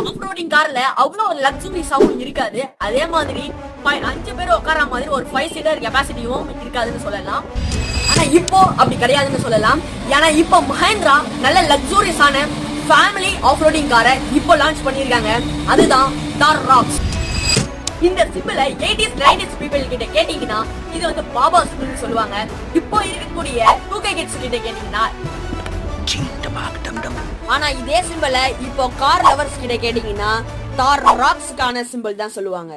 Of roading கார்ல அவ்வளவு ஒரு லக்ஸுரிஸாவும் இருக்காது. அதே மாதிரி 5 பேர் உட்கார மாதிரி ஒரு 5 சீட்டர் கெபாசிட்டியும் இருக்காதுன்னு சொல்லலாம். ஆனா இப்போ அப்படி கிடையாதுன்னு சொல்லலாம். ஏன்னா இப்போ மஹேந்திரா நல்ல லக்ஸூரியஸான ஃபேமிலி ஆஃப் ரோடிங் காரை இப்போ லான்ச் பண்ணிருக்காங்க. அதுதான் தார் ராக்ஸ். இந்த சிம்பிளை 80s 90s பீப்பிள் கிட்ட கேட்டீங்கன்னா இது வந்து பாபா சிம்பிள்னு சொல்லுவாங்க. இப்போ இருக்கக்கூடிய 2K கிட்ஸ் கிட்ட கேட்டீங்கன்னா ஆனா இதே சிம்பிளை இப்போ கார் லவர்ஸ் கிட்ட கேட்டீங்கன்னா தார் ராக்ஸ்க்கான சிம்பிள் தான் சொல்லுவாங்க.